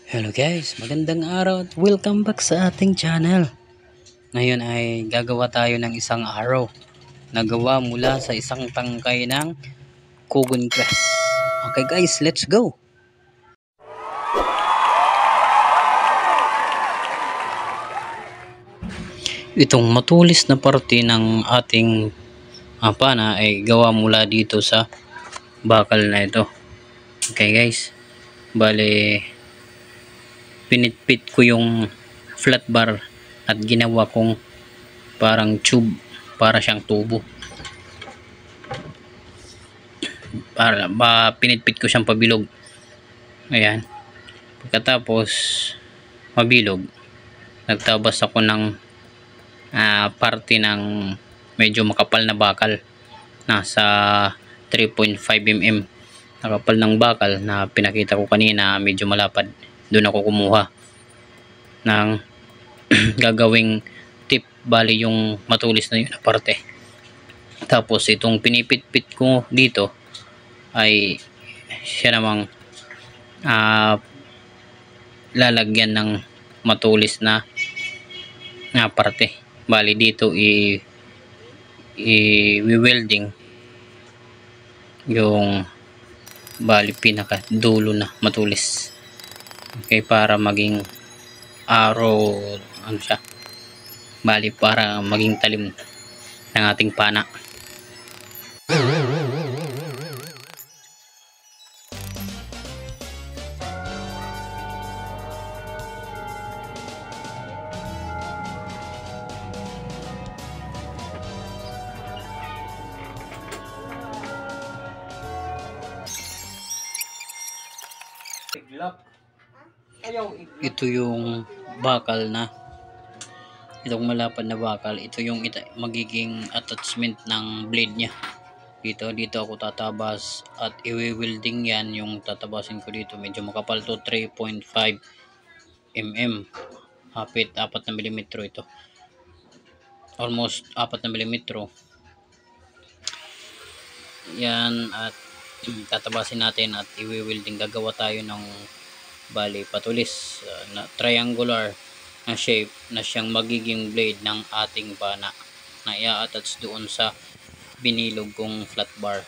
Hello guys, magandang araw at welcome back sa ating channel. Ngayon ay gagawa tayo ng isang arrow na gawa mula sa isang tangkay ng Kugon grass. Okay guys, let's go! Itong matulis na parte ng ating pana ay gawa mula dito sa bakal na ito. Okay guys, bale pinitpit ko yung flat bar at ginawa kong parang tube para siyang tubo. Pinitpit ko siyang pabilog. Ayan. Pagkatapos mabilog, nagtabas ako ng parte ng medyo makapal na bakal. Nasa 3.5 mm nakapal ng bakal na pinakita ko kanina, medyo malapad. Doon ako kumuha ng gagawing tip, bali yung matulis na yun na parte. Tapos itong pinipit-pit ko dito ay siya namang lalagyan ng matulis na parte. Bali dito i-welding yung bali pinaka dulo na matulis. Okay, para maging arrow, ano siya, bali para maging talim ng ating pana. Ito yung bakal na, itong malapad na bakal, ito yung magiging attachment ng blade nya. Dito ako tatabas at i-welding yan. Yung tatabasin ko dito medyo makapal to, 3.5 mm, hapit 4 na milimetro ito, almost 4 na milimetro yan. At tatabasin natin at i-welding. Gagawa tayo ng bali patulis na triangular na shape na siyang magiging blade ng ating pana na i-attach doon sa binilog kong flat bar.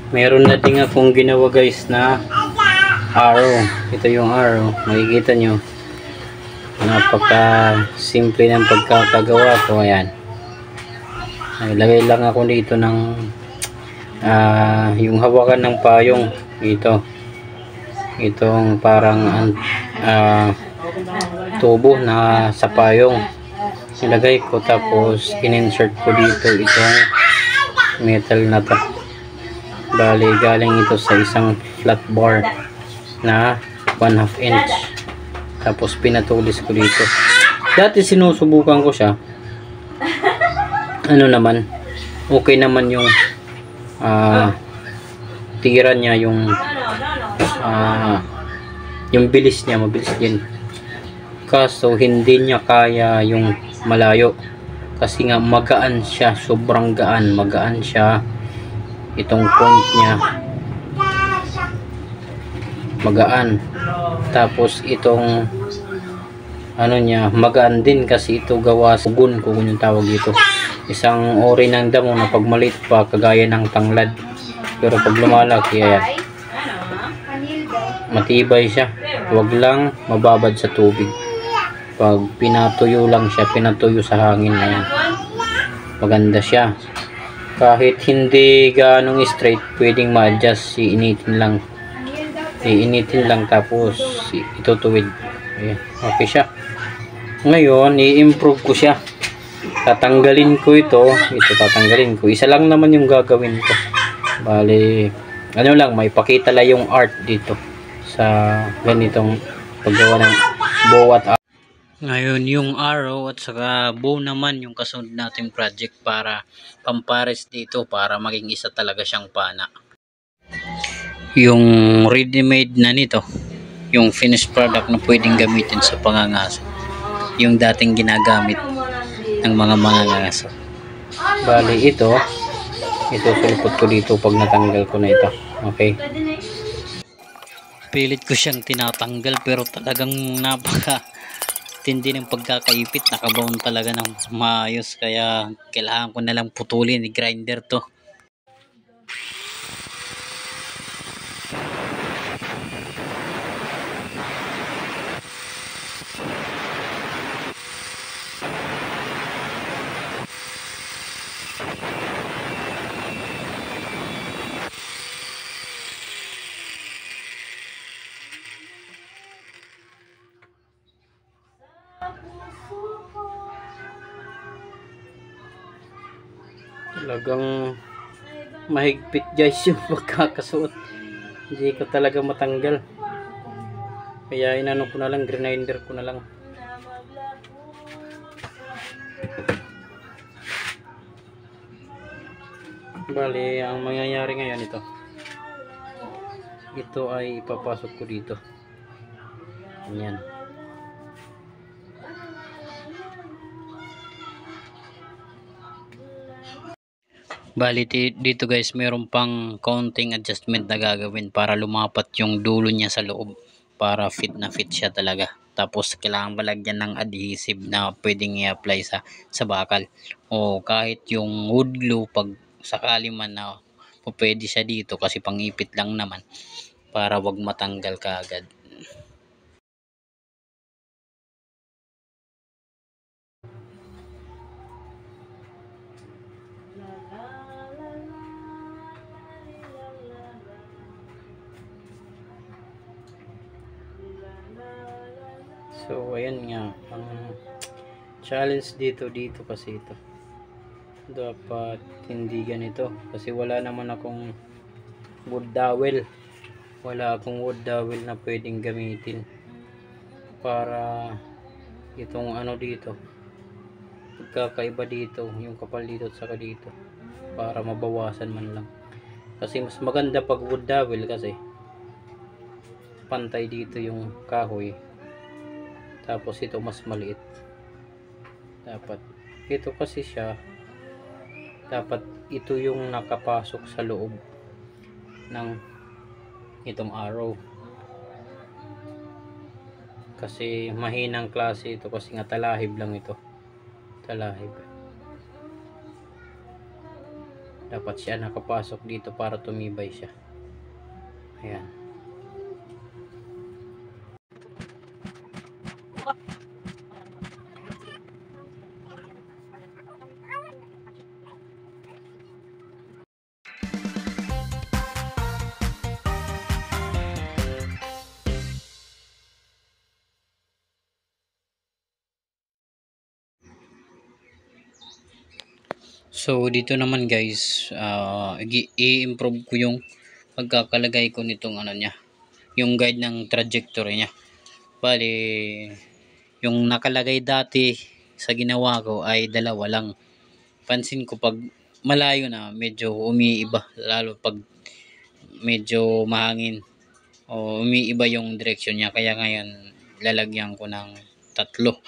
Meron na din akong ginawa guys na arrow. Ito yung arrow, makikita nyo, napaka simple ng pagkakagawa ko. Ayan, naglagay lang ako dito ng yung hawakan ng payong dito, itong parang tubo na sa payong nilagay ko, tapos in-insert ko dito itong metal na to. Bali galing ito sa isang flat bar na 1/2 inch, tapos pinatulis ko dito. Dati sinusubukan ko siya, ano naman, okay naman yung tira niya, yung bilis niya, mabilis din. Kaso hindi niya kaya yung malayo, kasi nga magaan siya, sobrang magaan siya. Itong point niya magaan, tapos itong ano niya magaan din, kasi ito gawa sa kugon yung tawag dito. Isang ori ng damo na pag maliit pa kagaya ng tanglad, pero pag lumalaki ayan, matibay siya, wag lang mababad sa tubig. Pag pinatuyo lang siya, pinatuyo sa hangin, ayan, maganda siya. Kahit hindi ganong straight, pwedeng ma-adjust, iinitin lang tapos itutuwid. Ayan, okay siya. Ngayon i-improve ko siya, tatanggalin ko ito, tatanggalin ko. Isa lang naman yung gagawin ko, bali ano lang, may pakita lang yung art dito sa ganitong paggawa ng bow at arrow. Ngayon yung arrow at saka bow naman yung kasunod nating project para pampares dito, para maging isa talaga siyang pana. Yung ready-made na nito, yung finished product na pwedeng gamitin sa pangangaso, yung dating ginagamit ng mga mangangaso. Bali ito isusulpot ko dito pag natanggal ko na ito. Okay, pilit ko siyang tinatanggal pero talagang napaka tindi ng pagkakaipit, nakabaon talaga ng maayos, kaya kailangan ko na lang putulin, i-grinder to. Talagang mahigpit guys yung pagkakasuot, hindi ko talaga matanggal, kaya inano ko na lang, grinder ko na lang. Bali ang mangyayari ngayon, ito ay ipapasok ko dito, ganyan. Bali dito guys, meron pang counting adjustment na gagawin para lumapat yung dulo niya sa loob, para fit na fit siya talaga. Tapos kailangan palagyan ng adhesive na pwedeng i-apply sa bakal, o kahit yung wood glue pag sakali man na pwede siya dito, kasi pangipit lang naman para wag matanggal kaagad. So ayan nga, ang challenge dito kasi ito dapat hindi ganito, kasi wala naman akong wood dowel, na pwedeng gamitin para itong ano dito, pagkakaiba dito yung kapal dito at saka dito, para mabawasan man lang. Kasi mas maganda pag wood dowel, kasi pantay dito yung kahoy, tapos ito mas maliit. Dapat ito kasi siya, dapat ito yung nakapasok sa loob ng itong arrow, kasi mahinang klase ito, kasi nga talahib lang ito, talahib. Dapat siya nakapasok dito para tumibay siya. Ayan. So dito naman guys, i-improve ko yung pagkakalagay ko nitong ano niya, yung guide ng trajectory niya. Bali, yung nakalagay dati sa ginawa ko ay dalawa lang. Pansin ko pag malayo na, medyo umiiba, lalo pag medyo mahangin o umiiba yung direksyon niya, kaya ngayon lalagyan ko ng tatlo.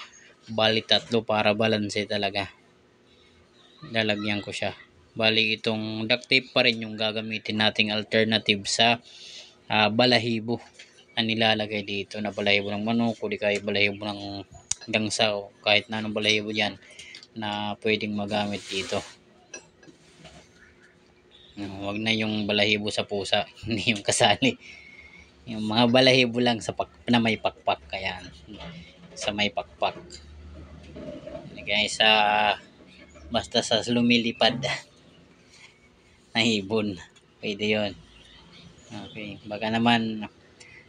Bali tatlo para balanse talaga. Lalagyan ko siya. Bali itong duct tape pa rin yung gagamitin nating alternative sa balahibo na nilalagay dito, na balahibo ng manok o di kaya balahibo ng gangsa, o kahit na anong balahibo yan na pwedeng magamit dito. Wag na yung balahibo sa pusa hindi yung kasali, yung mga balahibo lang sa na may pakpak, kaya sa may pakpak. Guys, basta sa lumilipad na ibon, pwede yun. Okay, baka naman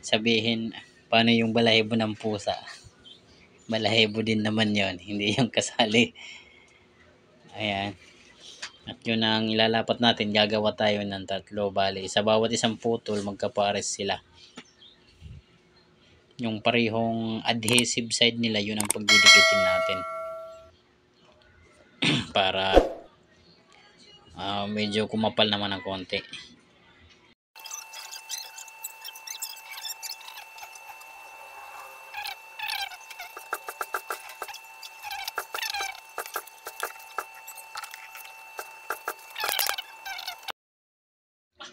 sabihin, paano yung balahibo ng pusa? Balahibo din naman yon, hindi yung kasali. Ayan, at yun ang ilalapat natin. Gagawa tayo ng tatlo. Bali sa bawat isang putol magkapares sila, yung parehong adhesive side nila, yun ang pagdidikitin natin para medyo kumapal naman ng konti.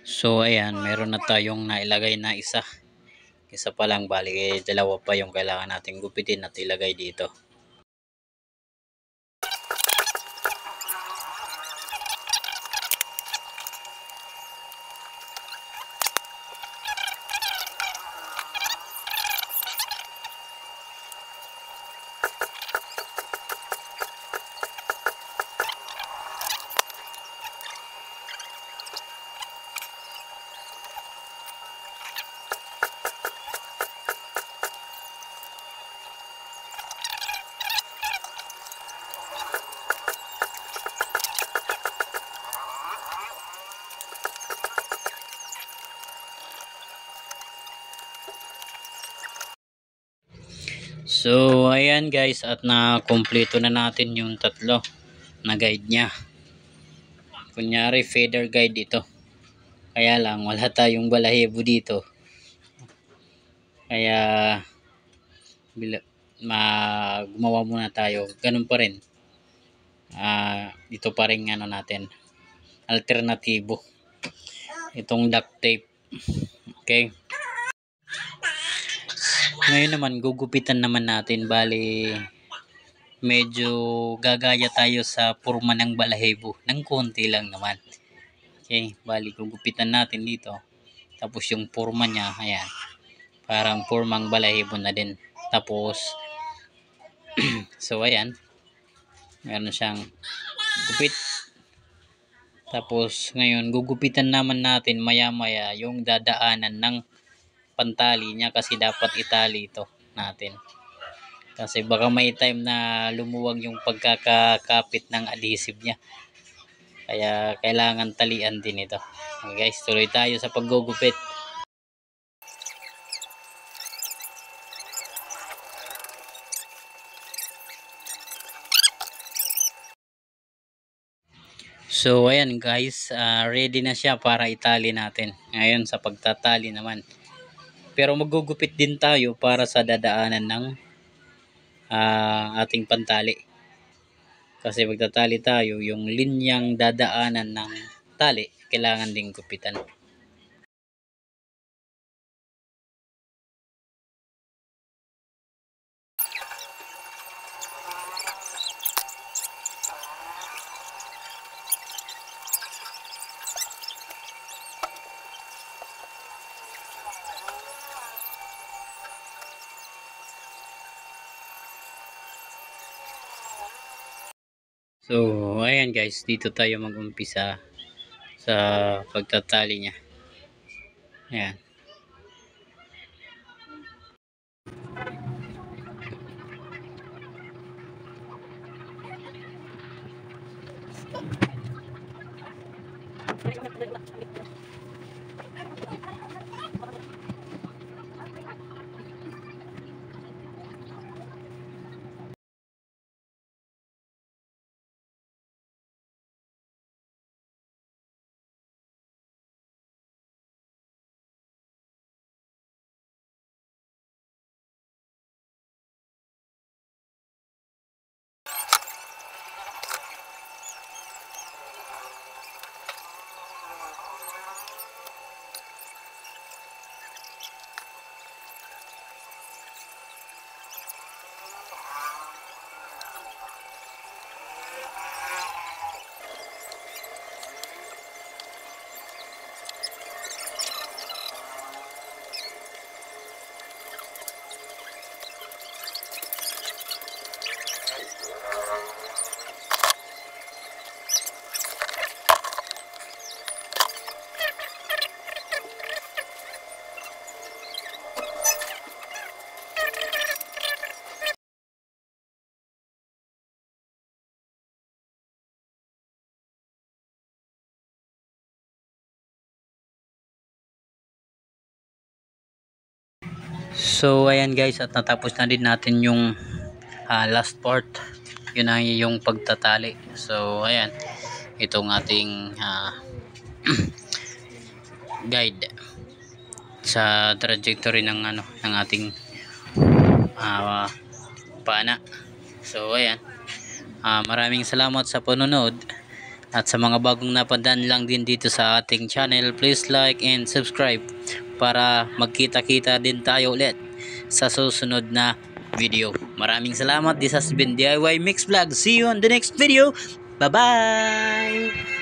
So ayan, meron na tayong nailagay na isa pa lang, bali dalawa pa yung kailangan nating gupitin at ilagay dito. So ayan guys, at na kumpleto na natin yung tatlo na guide niya. Kunyari feeder guide ito, kaya lang wala tayong balahibo dito, kaya gumawa muna tayo ganun pa rin. Ito pa rin ano natin, alternatibo, itong duct tape. Okay, ngayon naman gugupitan naman natin, bali medyo gagaya tayo sa porma ng balahibo ng konti lang naman. Okay, bali gugupitan natin dito, tapos yung porma niya, ayan, parang pormang balahibo na din. Tapos so ayan, meron siyang gupit. Tapos ngayon gugupitan naman natin maya maya yung dadaanan ng pantali niya, kasi dapat itali ito natin, kasi baka may time na lumuwag yung pagkakakapit ng adhesive niya, kaya kailangan talian din ito. Okay guys, tuloy tayo sa paggugupit. So ayan guys, ready na siya para itali natin. Ngayon sa pagtatali naman, pero magugupit din tayo para sa dadaanan ng ating pantali, kasi magtatali tayo, yung linyang dadaanan ng tali kailangan ding gupitan. So ayan guys, dito tayo mag-umpisa sa pagtatali niya. Ayan. So ayan guys, at natapos na din natin yung last part, yun na yung pagtatali. So ayan, itong ating guide sa trajectory ng ano ng ating pana. So ayan, maraming salamat sa panonood, At sa mga bagong napadaan lang din dito sa ating channel, please like and subscribe para magkita-kita din tayo ulit sa susunod na video. Maraming salamat. This has been DIY Mix Vlog. See you on the next video. Bye-bye!